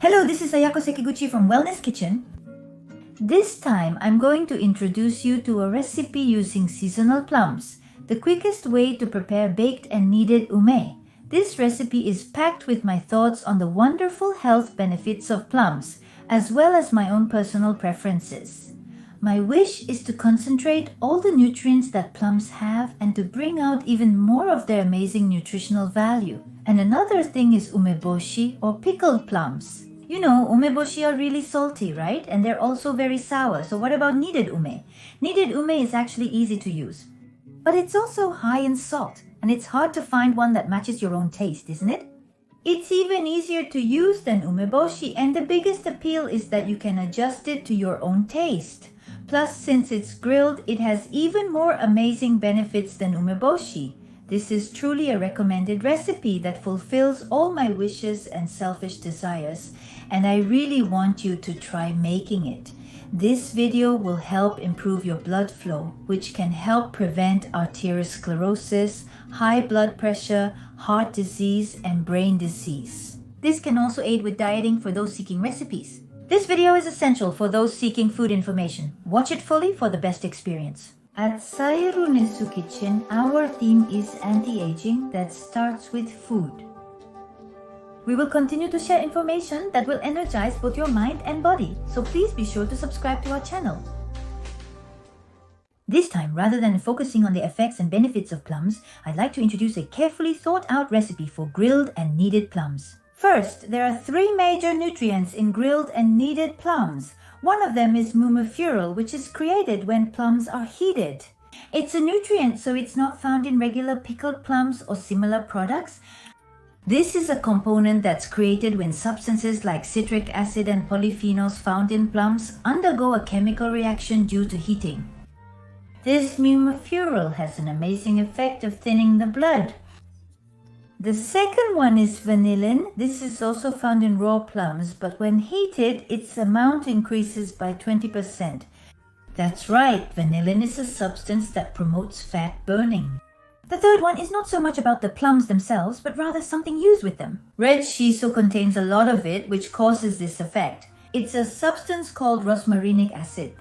Hello, this is Ayako Sekiguchi from Wellness Kitchen. This time, I'm going to introduce you to a recipe using seasonal plums, the quickest way to prepare baked and kneaded ume. This recipe is packed with my thoughts on the wonderful health benefits of plums, as well as my own personal preferences. My wish is to concentrate all the nutrients that plums have and to bring out even more of their amazing nutritional value. And another thing is umeboshi or pickled plums. You know, umeboshi are really salty, right? And they're also very sour. So what about kneaded ume? Kneaded ume is actually easy to use. But it's also high in salt, and it's hard to find one that matches your own taste, isn't it? It's even easier to use than umeboshi, and the biggest appeal is that you can adjust it to your own taste. Plus, since it's grilled, it has even more amazing benefits than umeboshi. This is truly a recommended recipe that fulfills all my wishes and selfish desires, and I really want you to try making it. This video will help improve your blood flow, which can help prevent arteriosclerosis, high blood pressure, heart disease, and brain disease. This can also aid with dieting for those seeking recipes. This video is essential for those seeking food information. Watch it fully for the best experience. At Sayuru Nesu Kitchen, our theme is anti-aging that starts with food. We will continue to share information that will energize both your mind and body, so please be sure to subscribe to our channel. This time, rather than focusing on the effects and benefits of plums, I'd like to introduce a carefully thought out recipe for grilled and kneaded plums. First, there are 3 major nutrients in grilled and kneaded plums. One of them is mumifuril, which is created when plums are heated. It's a nutrient, so it's not found in regular pickled plums or similar products. This is a component that's created when substances like citric acid and polyphenols found in plums undergo a chemical reaction due to heating. This mumifuril has an amazing effect of thinning the blood. The second one is vanillin. This is also found in raw plums, but when heated, its amount increases by 20%. That's right, vanillin is a substance that promotes fat burning. The third one is not so much about the plums themselves, but rather something used with them. Red shiso contains a lot of it, which causes this effect. It's a substance called rosmarinic acid,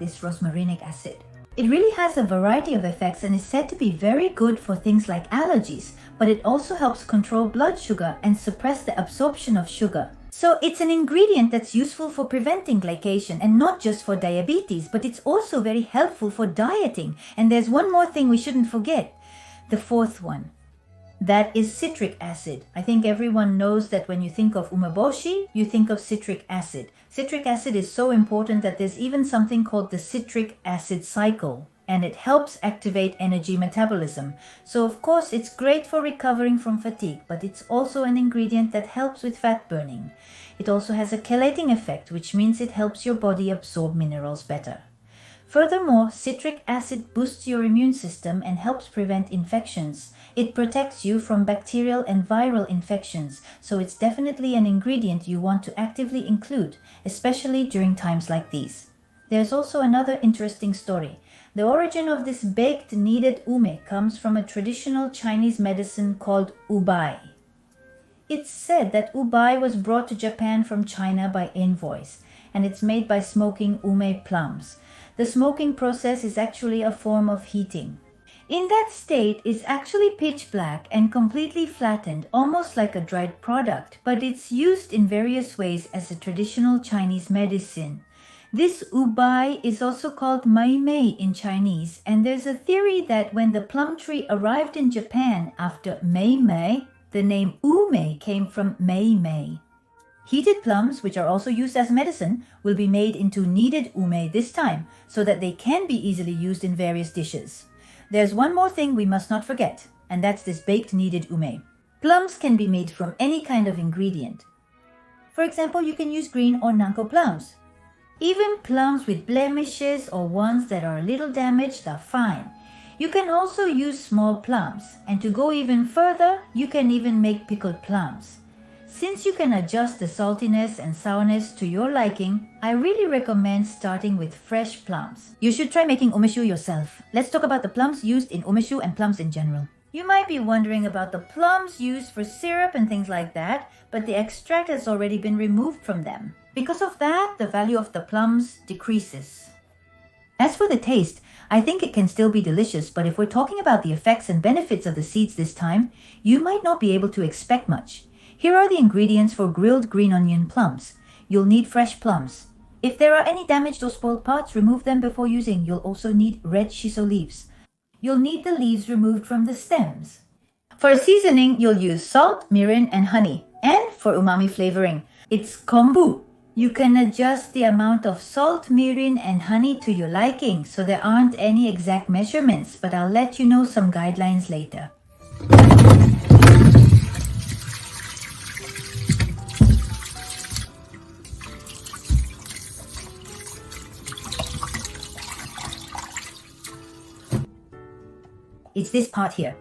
It really has a variety of effects and is said to be very good for things like allergies, but it also helps control blood sugar and suppress the absorption of sugar. So it's an ingredient that's useful for preventing glycation and not just for diabetes, but it's also very helpful for dieting. And there's one more thing we shouldn't forget, the fourth one. That is citric acid. I think everyone knows that when you think of umeboshi, you think of citric acid. Citric acid is so important that there's even something called the citric acid cycle, and it helps activate energy metabolism. So of course it's great for recovering from fatigue, but it's also an ingredient that helps with fat burning. It also has a chelating effect, which means it helps your body absorb minerals better. Furthermore, citric acid boosts your immune system and helps prevent infections. It protects you from bacterial and viral infections, so it's definitely an ingredient you want to actively include, especially during times like these. There's also another interesting story. The origin of this baked kneaded ume comes from a traditional Chinese medicine called ubai. It's said that ubai was brought to Japan from China by envoys, and it's made by smoking ume plums. The smoking process is actually a form of heating. In that state, it's actually pitch black and completely flattened, almost like a dried product, but it's used in various ways as a traditional Chinese medicine. This ubai is also called maimei in Chinese, and there's a theory that when the plum tree arrived in Japan after Meimei, the name ume came from Meimei. Heated plums, which are also used as medicine, will be made into kneaded ume this time, so that they can be easily used in various dishes. There's one more thing we must not forget, and that's this baked kneaded ume. Plums can be made from any kind of ingredient. For example, you can use green or nanko plums. Even plums with blemishes or ones that are a little damaged are fine. You can also use small plums, and to go even further, you can even make pickled plums. Since you can adjust the saltiness and sourness to your liking, I really recommend starting with fresh plums. You should try making umeshu yourself. Let's talk about the plums used in umeshu and plums in general. You might be wondering about the plums used for syrup and things like that, but the extract has already been removed from them. Because of that, the value of the plums decreases. As for the taste, I think it can still be delicious, but if we're talking about the effects and benefits of the seeds this time, you might not be able to expect much. Here are the ingredients for grilled green onion plums. You'll need fresh plums. If there are any damaged or spoiled parts, remove them before using. You'll also need red shiso leaves. You'll need the leaves removed from the stems. For seasoning, you'll use salt, mirin, and honey. And for umami flavoring, it's kombu. You can adjust the amount of salt, mirin, and honey to your liking, so there aren't any exact measurements, but I'll let you know some guidelines later. It's this part here.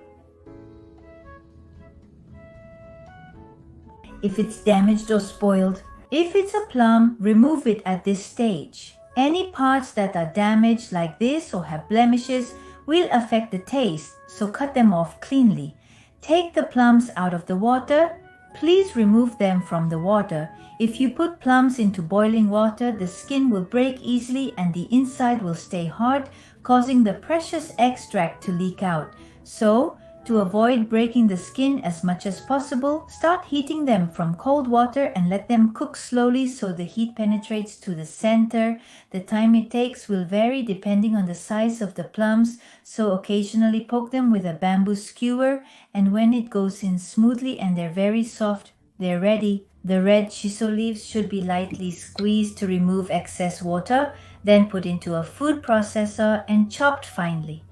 If it's damaged or spoiled, if it's a plum, remove it at this stage. Any parts that are damaged like this or have blemishes will affect the taste, so cut them off cleanly. Take the plums out of the water. Please remove them from the water. If you put plums into boiling water, the skin will break easily and the inside will stay hard, causing the precious extract to leak out. So, to avoid breaking the skin as much as possible, start heating them from cold water and let them cook slowly so the heat penetrates to the center. The time it takes will vary depending on the size of the plums, so occasionally poke them with a bamboo skewer, and when it goes in smoothly and they're very soft, they're ready. The red shiso leaves should be lightly squeezed to remove excess water, then put into a food processor and chopped finely.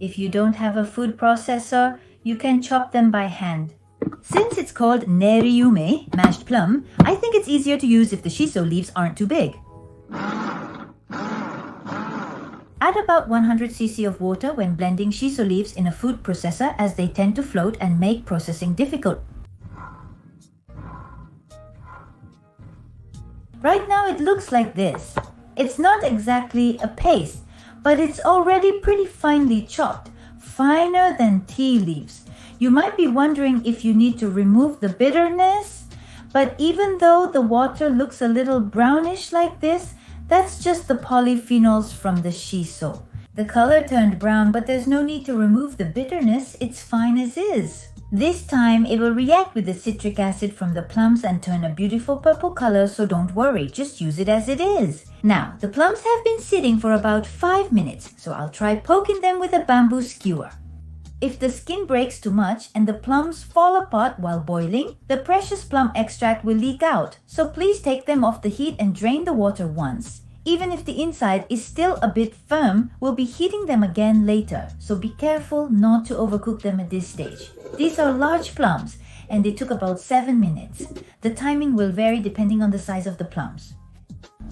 If you don't have a food processor, you can chop them by hand. Since it's called neriyume, mashed plum, I think it's easier to use if the shiso leaves aren't too big. Add about 100 cc of water when blending shiso leaves in a food processor, as they tend to float and make processing difficult. Right now it looks like this. It's not exactly a paste, but it's already pretty finely chopped, finer than tea leaves. You might be wondering if you need to remove the bitterness, but even though the water looks a little brownish like this, that's just the polyphenols from the shiso. The color turned brown, but there's no need to remove the bitterness, it's fine as is. This time it will react with the citric acid from the plums and turn a beautiful purple color, so don't worry, just use it as it is. Now, the plums have been sitting for about 5 minutes, so I'll try poking them with a bamboo skewer. If the skin breaks too much and the plums fall apart while boiling, the precious plum extract will leak out, so please take them off the heat and drain the water once. Even if the inside is still a bit firm, we'll be heating them again later, so be careful not to overcook them at this stage. These are large plums, and they took about 7 minutes. The timing will vary depending on the size of the plums.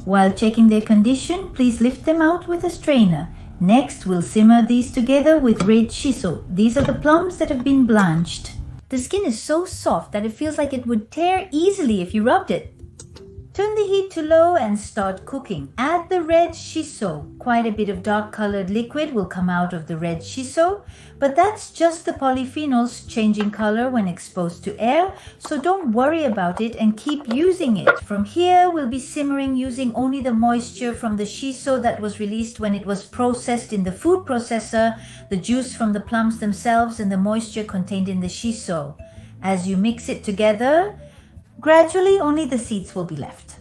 While checking their condition, please lift them out with a strainer. Next, we'll simmer these together with red shiso. These are the plums that have been blanched. The skin is so soft that it feels like it would tear easily if you rubbed it. Turn the heat to low and start cooking. Add the red shiso. Quite a bit of dark colored liquid will come out of the red shiso, but that's just the polyphenols changing color when exposed to air, so don't worry about it and keep using it. From here, we'll be simmering using only the moisture from the shiso that was released when it was processed in the food processor, the juice from the plums themselves, and the moisture contained in the shiso. As you mix it together, gradually only the seeds will be left.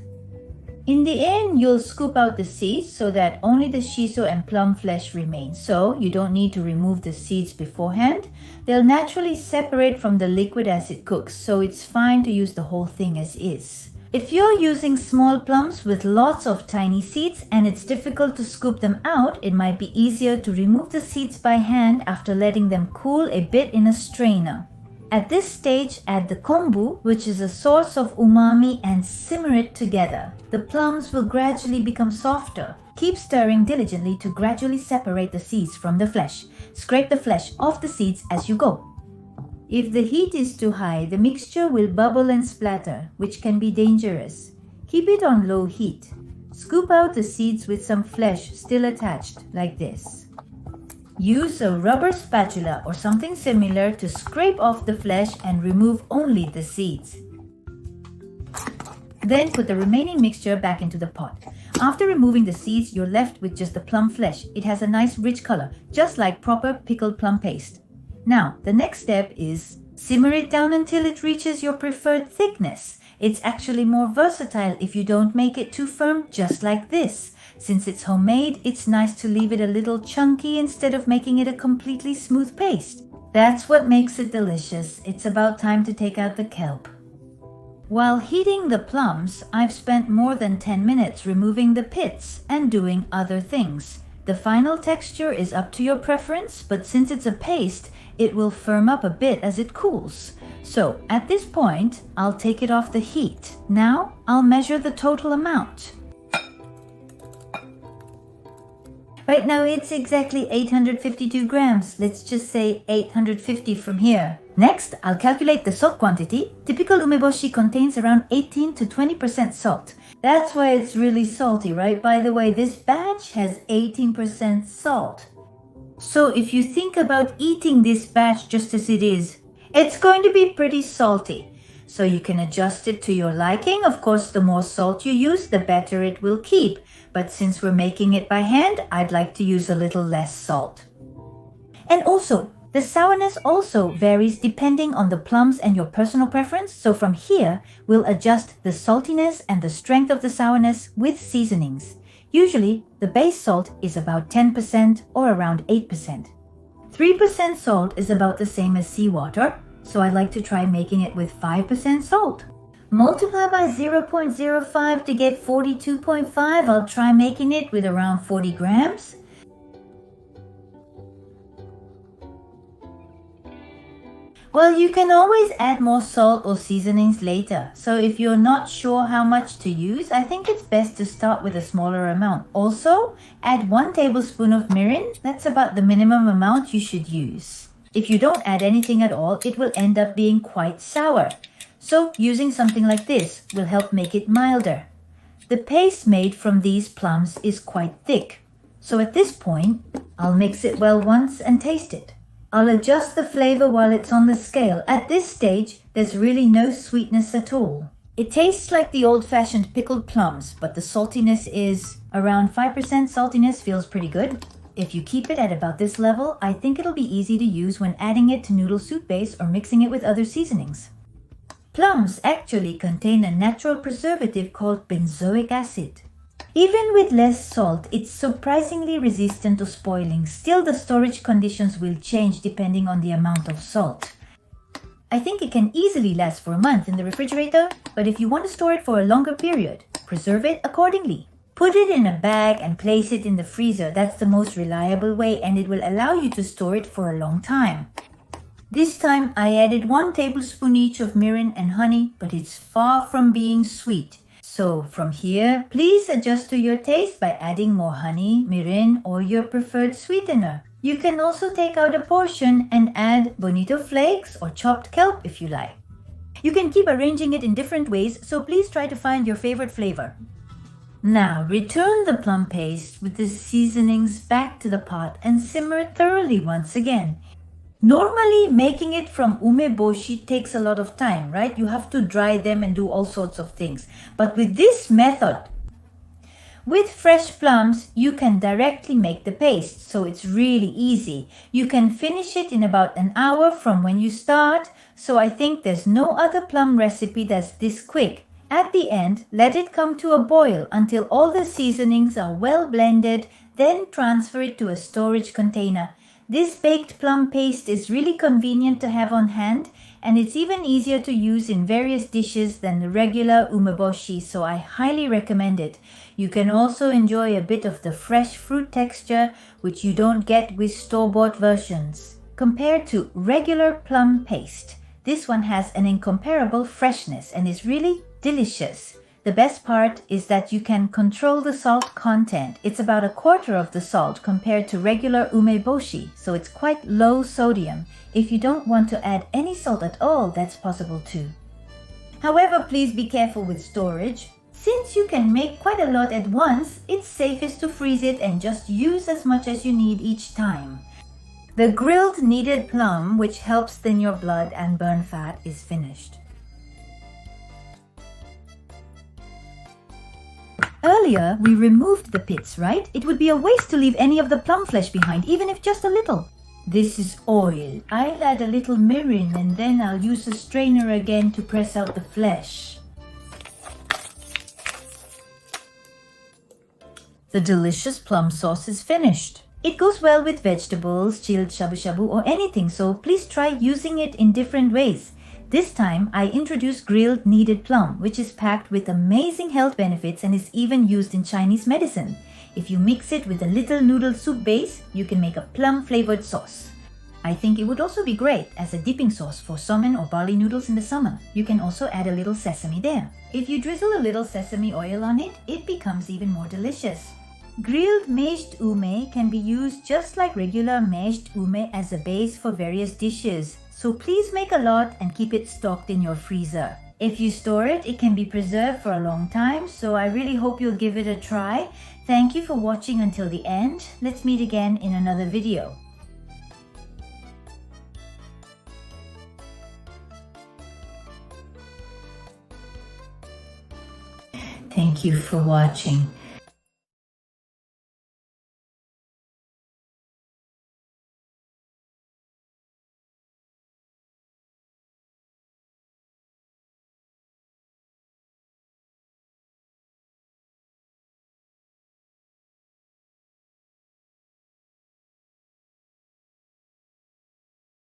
In the end, you'll scoop out the seeds so that only the shiso and plum flesh remain. So you don't need to remove the seeds beforehand. They'll naturally separate from the liquid as it cooks, so it's fine to use the whole thing as is. If you're using small plums with lots of tiny seeds and it's difficult to scoop them out, it might be easier to remove the seeds by hand after letting them cool a bit in a strainer. At this stage, add the kombu, which is a source of umami, and simmer it together. The plums will gradually become softer. Keep stirring diligently to gradually separate the seeds from the flesh. Scrape the flesh off the seeds as you go. If the heat is too high, the mixture will bubble and splatter, which can be dangerous. Keep it on low heat. Scoop out the seeds with some flesh still attached, like this. Use a rubber spatula or something similar to scrape off the flesh and remove only the seeds. Then put the remaining mixture back into the pot. After removing the seeds, you're left with just the plum flesh. It has a nice rich color, just like proper pickled plum paste. Now, the next step is simmer it down until it reaches your preferred thickness. It's actually more versatile if you don't make it too firm, just like this. Since it's homemade, it's nice to leave it a little chunky instead of making it a completely smooth paste. That's what makes it delicious. It's about time to take out the kelp. While heating the plums, I've spent more than 10 minutes removing the pits and doing other things. The final texture is up to your preference, but since it's a paste, it will firm up a bit as it cools. So at this point, I'll take it off the heat. Now I'll measure the total amount. Right now it's exactly 852 grams. Let's just say 850 from here. Next, I'll calculate the salt quantity. Typical umeboshi contains around 18 to 20% salt. That's why it's really salty, right? By the way, this batch has 18% salt. So if you think about eating this batch just as it is, it's going to be pretty salty. So you can adjust it to your liking. Of course, the more salt you use, the better it will keep. But since we're making it by hand, I'd like to use a little less salt. And also, the sourness also varies depending on the plums and your personal preference. So from here, we'll adjust the saltiness and the strength of the sourness with seasonings. Usually, the base salt is about 10% or around 8%. 3% salt is about the same as seawater, so I'd like to try making it with 5% salt. Multiply by 0.05 to get 42.5. I'll try making it with around 40 grams. Well, you can always add more salt or seasonings later. So if you're not sure how much to use, I think it's best to start with a smaller amount. Also, add 1 tablespoon of mirin. That's about the minimum amount you should use. If you don't add anything at all, it will end up being quite sour. So using something like this will help make it milder. The paste made from these plums is quite thick. So at this point, I'll mix it well once and taste it. I'll adjust the flavor while it's on the scale. At this stage, there's really no sweetness at all. It tastes like the old-fashioned pickled plums, but the saltiness is around 5% saltiness feels pretty good. If you keep it at about this level, I think it'll be easy to use when adding it to noodle soup base or mixing it with other seasonings. Plums actually contain a natural preservative called benzoic acid. Even with less salt, it's surprisingly resistant to spoiling. Still, the storage conditions will change depending on the amount of salt. I think it can easily last for a month in the refrigerator, but if you want to store it for a longer period, preserve it accordingly. Put it in a bag and place it in the freezer. That's the most reliable way, and it will allow you to store it for a long time. This time, I added 1 tablespoon each of mirin and honey, but it's far from being sweet. So from here, please adjust to your taste by adding more honey, mirin, or your preferred sweetener. You can also take out a portion and add bonito flakes or chopped kelp if you like. You can keep arranging it in different ways, so please try to find your favorite flavor. Now return the plum paste with the seasonings back to the pot and simmer thoroughly once again. Normally, making it from umeboshi takes a lot of time, right? You have to dry them and do all sorts of things. But with this method, with fresh plums, you can directly make the paste, so it's really easy. You can finish it in about an hour from when you start, so I think there's no other plum recipe that's this quick. At the end, let it come to a boil until all the seasonings are well blended, then transfer it to a storage container. This baked plum paste is really convenient to have on hand, and it's even easier to use in various dishes than the regular umeboshi, so I highly recommend it. You can also enjoy a bit of the fresh fruit texture, which you don't get with store-bought versions. Compared to regular plum paste, this one has an incomparable freshness and is really delicious. The best part is that you can control the salt content. It's about 1/4 of the salt compared to regular umeboshi, so it's quite low sodium. If you don't want to add any salt at all, that's possible too. However, please be careful with storage. Since you can make quite a lot at once, it's safest to freeze it and just use as much as you need each time. The grilled kneaded plum, which helps thin your blood and burn fat, is finished. Earlier, we removed the pits, right? It would be a waste to leave any of the plum flesh behind, even if just a little. This is oil. I'll add a little mirin and then I'll use a strainer again to press out the flesh. The delicious plum sauce is finished. It goes well with vegetables, chilled shabu shabu or anything, so please try using it in different ways. This time, I introduced grilled kneaded plum, which is packed with amazing health benefits and is even used in Chinese medicine. If you mix it with a little noodle soup base, you can make a plum-flavored sauce. I think it would also be great as a dipping sauce for salmon or barley noodles in the summer. You can also add a little sesame there. If you drizzle a little sesame oil on it, it becomes even more delicious. Grilled mashed ume can be used just like regular mashed ume as a base for various dishes. So please make a lot and keep it stocked in your freezer. If you store it, it can be preserved for a long time, so I really hope you'll give it a try. Thank you for watching until the end. Let's meet again in another video. Thank you for watching.